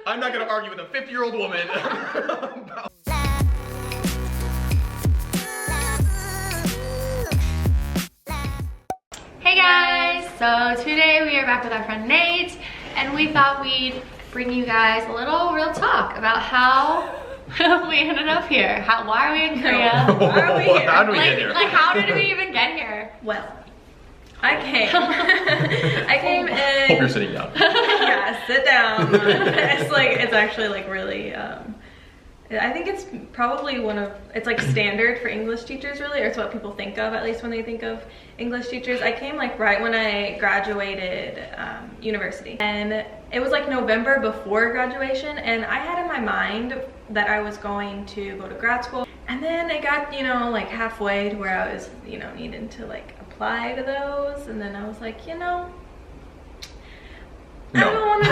I'm not gonna argue with a 50-year-old woman. Hey guys! So today we are back with our friend Nate, and we thought we'd bring you guys a little real talk about how we ended up here. Why are we in Korea? Why are we here? How did we get here? Like, how did we even get here? Well, I came in. Hope you're sitting down. Yeah, sit down. It's actually like really, I think it's probably it's like standard for English teachers really, or it's what people think of, at least when they think of English teachers. I came like right when I graduated university, and it was like November before graduation, and I had in my mind that I was going to go to grad school, and then it got, you know, like halfway to where I was, you know, needing to like apply to those, and then I was like, you know, no. I don't want to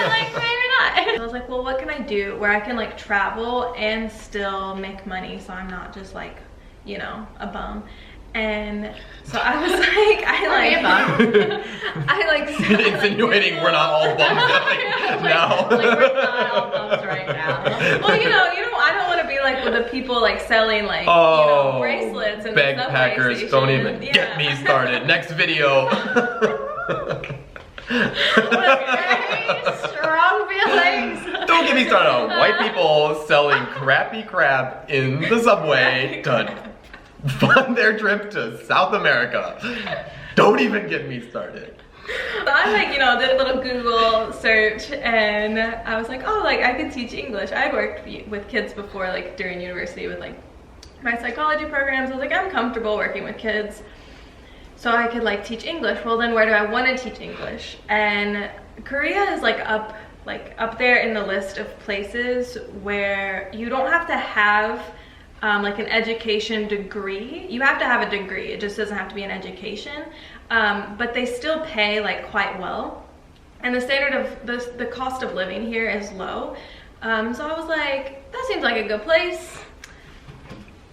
Like, maybe not. I was like, well, what can I do where I can like travel and still make money, so I'm not just like, you know, a bum. And so I was like, insinuating we're not all bums. No. Like, we're not all bums right now. Well, you know, I don't want to be like with the people like selling like, you know, bracelets and Bagpackers, don't even get me started. Next video. Very strong feelings. Don't get me started on white people selling crappy crap in the subway to fund their trip to South America. Don't even get me started. So I like, you know, did a little Google search, and I was like, oh, like I could teach English. I worked with kids before, like during university with like my psychology programs. I was like, I'm comfortable working with kids, so I could like teach English. Well, then where do I want to teach English? And Korea is like up there in the list of places where you don't have to have like an education degree. You have to have a degree. It just doesn't have to be an education. But they still pay like quite well, and the standard of the cost of living here is low. So I was like, that seems like a good place.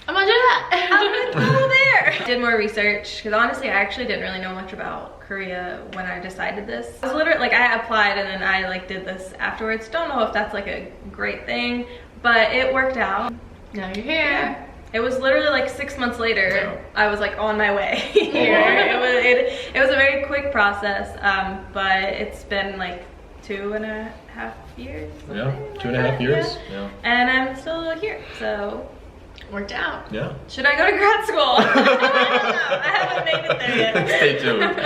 I'm gonna do that. I'm gonna go there. Did more research, because honestly I actually didn't really know much about Korea when I decided this. I was literally like, I applied and then I like did this afterwards. Don't know if that's like a great thing, but it worked out. Now you're here. Yeah. It was literally like 6 months later, I was like on my way here. It was a very quick process, but it's been like 2.5 years. Yeah, 2.5 years. Yeah. And I'm still here, so. Worked out. Yeah. Should I go to grad school? I haven't made it there yet. Stay tuned.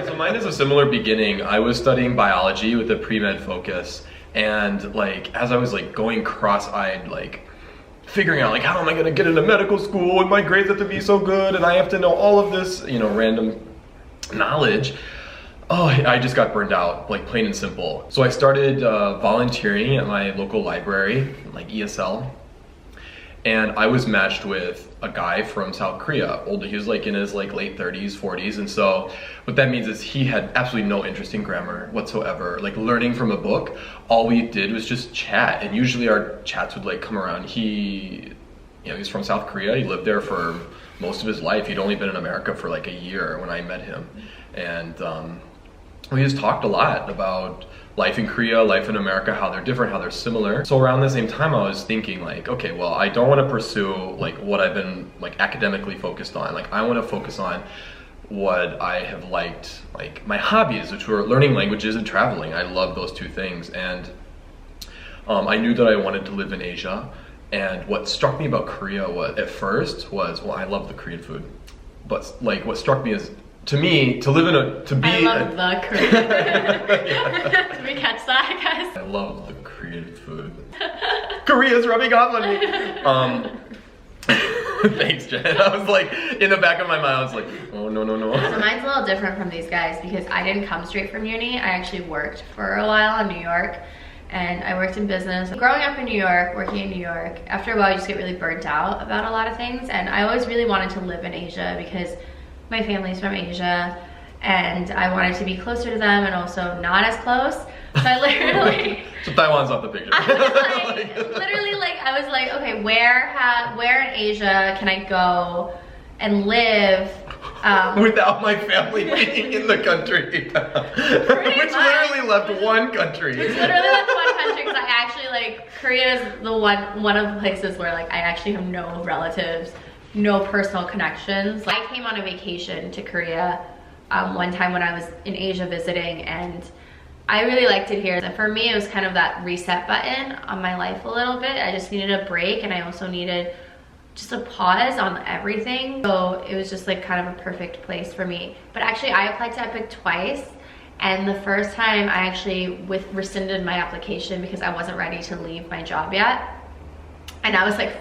So mine is a similar beginning. I was studying biology with a pre-med focus, and like as I was like going cross-eyed, like figuring out like how am I gonna get into medical school and my grades have to be so good and I have to know all of this, you know, random knowledge. Oh, I just got burned out, like plain and simple. So I started volunteering at my local library, like ESL. And I was matched with a guy from South Korea, older. He was like in his like late 30s, 40s. And so what that means is he had absolutely no interest in grammar whatsoever. Like learning from a book, all we did was just chat. And usually our chats would like come around. He, you know, he's from South Korea. He lived there for most of his life. He'd only been in America for like a year when I met him. And we just talked a lot about life in Korea, life in America, how they're different, how they're similar. So around the same time I was thinking like, okay, well, I don't want to pursue like what I've been like academically focused on. Like I want to focus on what I have liked, like my hobbies, which were learning languages and traveling. I love those two things. And I knew that I wanted to live in Asia. And what struck me about Korea at first was, well, I love the Korean food. But like what struck me is, to me, to live in I love the Korean food. Did we catch that, guys? I love the Korean food. Korea's rubbing off on me. Thanks, Jen. I was like, in the back of my mind, I was like, oh, no. So mine's a little different from these guys because I didn't come straight from uni. I actually worked for a while in New York, and I worked in business. Growing up in New York, working in New York, after a while you just get really burnt out about a lot of things, and I always really wanted to live in Asia because my family's from Asia and I wanted to be closer to them and also not as close. So I literally so Taiwan's off the picture. I was like, okay, where in Asia can I go and live Without my family being in the country. Which literally left one country. Which literally left one country because I actually like, Korea is the one of the places where like I actually have no relatives, no personal connections. I came on a vacation to Korea one time when I was in Asia visiting, and I really liked it here. And for me, it was kind of that reset button on my life a little bit. I just needed a break, and I also needed just a pause on everything. So it was just like kind of a perfect place for me. But actually, I applied to Epic twice. And the first time I actually rescinded my application because I wasn't ready to leave my job yet. And I was like,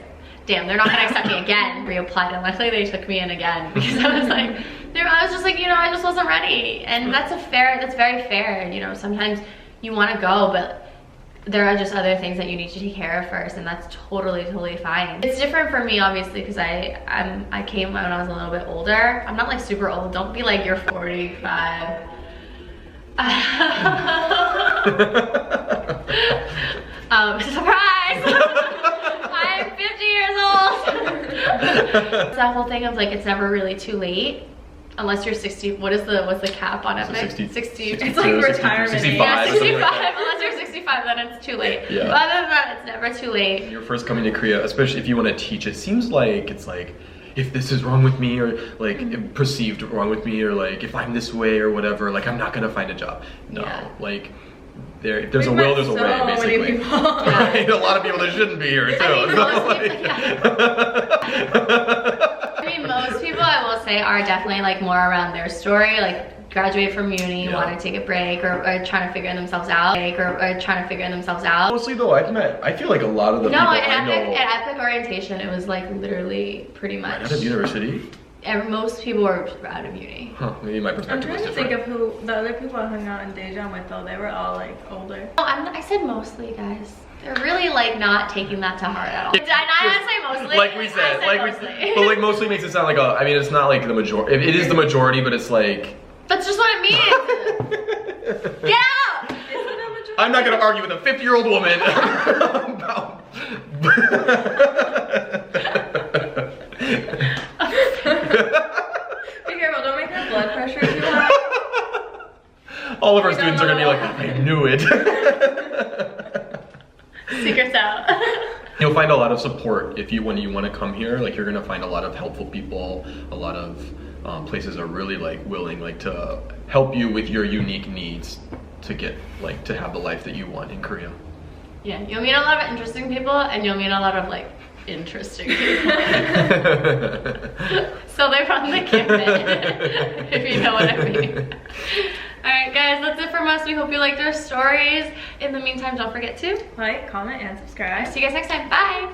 damn, they're not gonna accept me again. Reapplied, and luckily they took me in again because I was like, I was just like, you know, I just wasn't ready. And that's very fair. You know, sometimes you wanna go, but there are just other things that you need to take care of first, and that's totally fine. It's different for me, obviously, because I came when I was a little bit older. I'm not like super old. Don't be like, you're 45. Surprise! I'm 50 years old. It's that whole thing of like, it's never really too late. Unless you're 60, what's the cap on Epic? 60. It's like retirement. 65. Yeah, 65. Unless you're 65, then it's too late. Yeah. But other than that, it's never too late. When you're first coming to Korea, especially if you want to teach, it seems like it's like, if this is wrong with me, or like perceived wrong with me, or like if I'm this way or whatever, like I'm not gonna find a job. No, like if there's a will, there's a way, basically. Right? A lot of people that shouldn't be here too. I mean, most people, I will say, are definitely like more around their story, like graduate from uni, want to take a break, or trying to figure themselves out, Mostly though, I feel like a lot of the people I know. At Epic orientation, it was like literally pretty much. Right out of university? Most people were out of uni. Huh, maybe my perspective was different. I'm trying to think of who the other people I hung out in Daejeon with though. They were all like older. Oh, I said mostly, guys. They're really like not taking that to heart at all. Did I not say mostly? Like we said, but like mostly makes it sound like I mean, it's not like the majority. It is the majority, but it's like. That's just what it means. Get out! I'm not gonna argue with a 50-year-old woman about. Be careful, don't make her blood pressure too high. All of our students are gonna be like, I knew it. Secrets out. You'll find a lot of support when you want to come here. Like you're gonna find a lot of helpful people, a lot of places are really like willing like to help you with your unique needs to get like to have the life that you want in Korea. Yeah, you'll meet a lot of interesting people, and you'll meet a lot of like interesting people. So they run the gamut, if you know what I mean. Alright guys, that's it from us. We hope you liked our stories. In the meantime, don't forget to like, comment, and subscribe. See you guys next time. Bye!